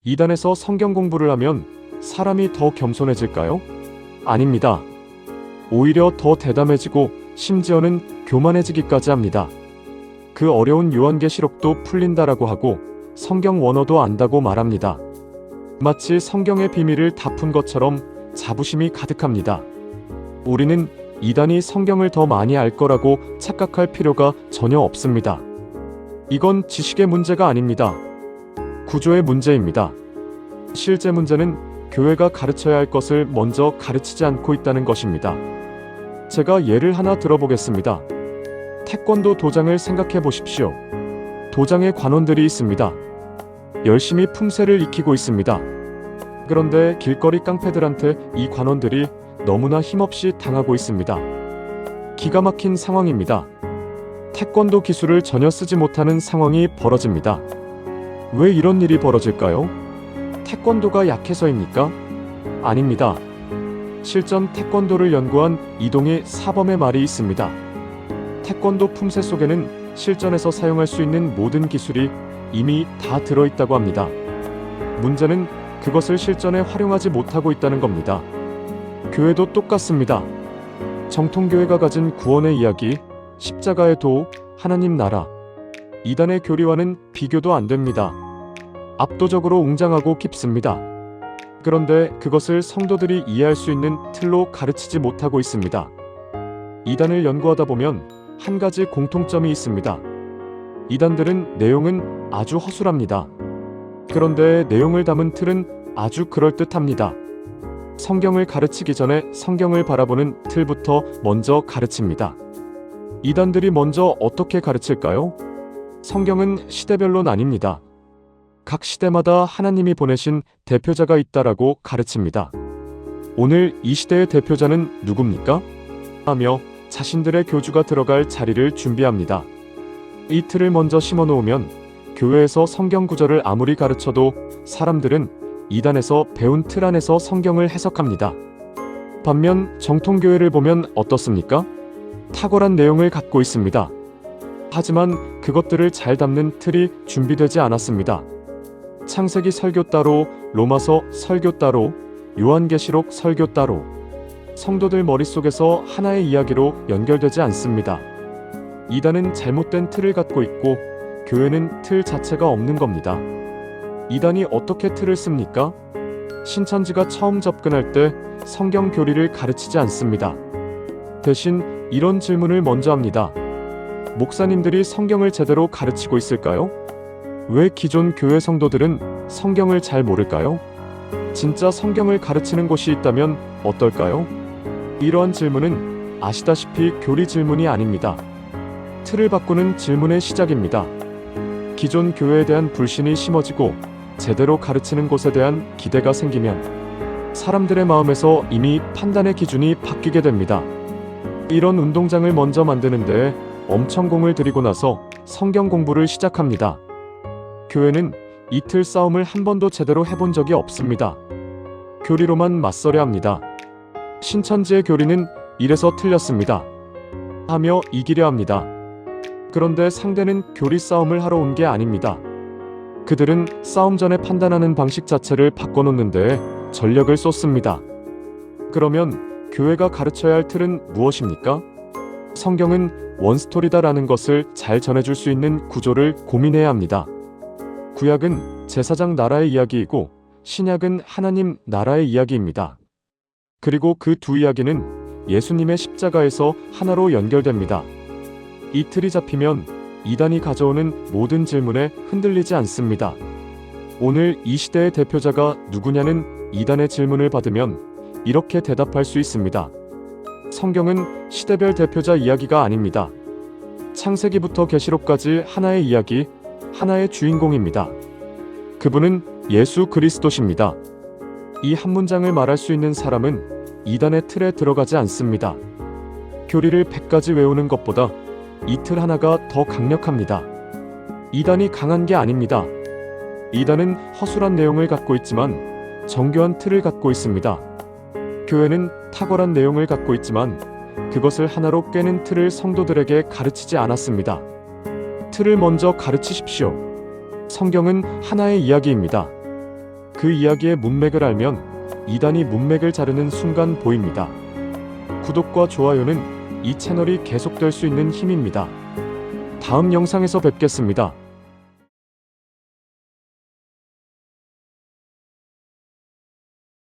이단에서 성경 공부를 하면 사람이 더 겸손해질까요? 아닙니다. 오히려 더 대담해지고 심지어는 교만해지기까지 합니다. 그 어려운 요한계시록도 풀린다라고 하고 성경 원어도 안다고 말합니다. 마치 성경의 비밀을 다 푼 것처럼 자부심이 가득합니다. 우리는 이단이 성경을 더 많이 알 거라고 착각할 필요가 전혀 없습니다. 이건 지식의 문제가 아닙니다. 구조의 문제입니다. 실제 문제는 교회가 가르쳐야 할 것을 먼저 가르치지 않고 있다는 것입니다. 제가 예를 하나 들어보겠습니다. 태권도 도장을 생각해 보십시오. 도장에 관원들이 있습니다. 열심히 품새를 익히고 있습니다. 그런데 길거리 깡패들한테 이 관원들이 너무나 힘없이 당하고 있습니다. 기가 막힌 상황입니다. 태권도 기술을 전혀 쓰지 못하는 상황이 벌어집니다. 왜 이런 일이 벌어질까요? 태권도가 약해서입니까? 아닙니다. 실전 태권도를 연구한 이동희 사범의 말이 있습니다. 태권도 품새 속에는 실전에서 사용할 수 있는 모든 기술이 이미 다 들어있다고 합니다. 문제는 그것을 실전에 활용하지 못하고 있다는 겁니다. 교회도 똑같습니다. 정통교회가 가진 구원의 이야기, 십자가의 도, 하나님 나라, 이단의 교리와는 비교도 안 됩니다. 압도적으로 웅장하고 깊습니다. 그런데 그것을 성도들이 이해할 수 있는 틀로 가르치지 못하고 있습니다. 이단을 연구하다 보면 한 가지 공통점이 있습니다. 이단들은 내용은 아주 허술합니다. 그런데 내용을 담은 틀은 아주 그럴듯합니다. 성경을 가르치기 전에 성경을 바라보는 틀부터 먼저 가르칩니다. 이단들이 먼저 어떻게 가르칠까요? 성경은 시대별로 나뉩니다. 각 시대마다 하나님이 보내신 대표자가 있다라고 가르칩니다. 오늘 이 시대의 대표자는 누굽니까? 하며 자신들의 교주가 들어갈 자리를 준비합니다. 이 틀을 먼저 심어 놓으면 교회에서 성경 구절을 아무리 가르쳐도 사람들은 이단에서 배운 틀 안에서 성경을 해석합니다. 반면 정통교회를 보면 어떻습니까? 탁월한 내용을 갖고 있습니다. 하지만 그것들을 잘 담는 틀이 준비되지 않았습니다. 창세기 설교 따로, 로마서 설교 따로, 요한계시록 설교 따로, 성도들 머릿속에서 하나의 이야기로 연결되지 않습니다. 이단은 잘못된 틀을 갖고 있고 교회는 틀 자체가 없는 겁니다. 이단이 어떻게 틀을 씁니까? 신천지가 처음 접근할 때 성경 교리를 가르치지 않습니다. 대신 이런 질문을 먼저 합니다. 목사님들이 성경을 제대로 가르치고 있을까요? 왜 기존 교회 성도들은 성경을 잘 모를까요? 진짜 성경을 가르치는 곳이 있다면 어떨까요? 이러한 질문은 아시다시피 교리 질문이 아닙니다. 틀을 바꾸는 질문의 시작입니다. 기존 교회에 대한 불신이 심어지고 제대로 가르치는 곳에 대한 기대가 생기면 사람들의 마음에서 이미 판단의 기준이 바뀌게 됩니다. 이런 운동장을 먼저 만드는데 엄청 공을 들이고 나서 성경 공부를 시작합니다. 교회는 이틀 싸움을 한 번도 제대로 해본 적이 없습니다. 교리로만 맞서려 합니다. 신천지의 교리는 이래서 틀렸습니다. 하며 이기려 합니다. 그런데 상대는 교리 싸움을 하러 온 게 아닙니다. 그들은 싸움 전에 판단하는 방식 자체를 바꿔놓는데 전력을 쏟습니다. 그러면 교회가 가르쳐야 할 틀은 무엇입니까? 성경은 원스토리다라는 것을 잘 전해줄 수 있는 구조를 고민해야 합니다. 구약은 제사장 나라의 이야기이고 신약은 하나님 나라의 이야기입니다. 그리고 그 두 이야기는 예수님의 십자가에서 하나로 연결됩니다. 이 틀이 잡히면 이단이 가져오는 모든 질문에 흔들리지 않습니다. 오늘 이 시대의 대표자가 누구냐는 이단의 질문을 받으면 이렇게 대답할 수 있습니다. 성경은 시대별 대표자 이야기가 아닙니다. 창세기부터 계시록까지 하나의 이야기, 하나의 주인공입니다. 그분은 예수 그리스도십니다. 이 한 문장을 말할 수 있는 사람은 이단의 틀에 들어가지 않습니다. 교리를 100가지 외우는 것보다 이 틀 하나가 더 강력합니다. 이단이 강한 게 아닙니다. 이단은 허술한 내용을 갖고 있지만 정교한 틀을 갖고 있습니다. 교회는 탁월한 내용을 갖고 있지만 그것을 하나로 꿰는 틀을 성도들에게 가르치지 않았습니다. 틀을 먼저 가르치십시오. 성경은 하나의 이야기입니다. 그 이야기의 문맥을 알면 이단이 문맥을 자르는 순간 보입니다. 구독과 좋아요는 이 채널이 계속될 수 있는 힘입니다. 다음 영상에서 뵙겠습니다.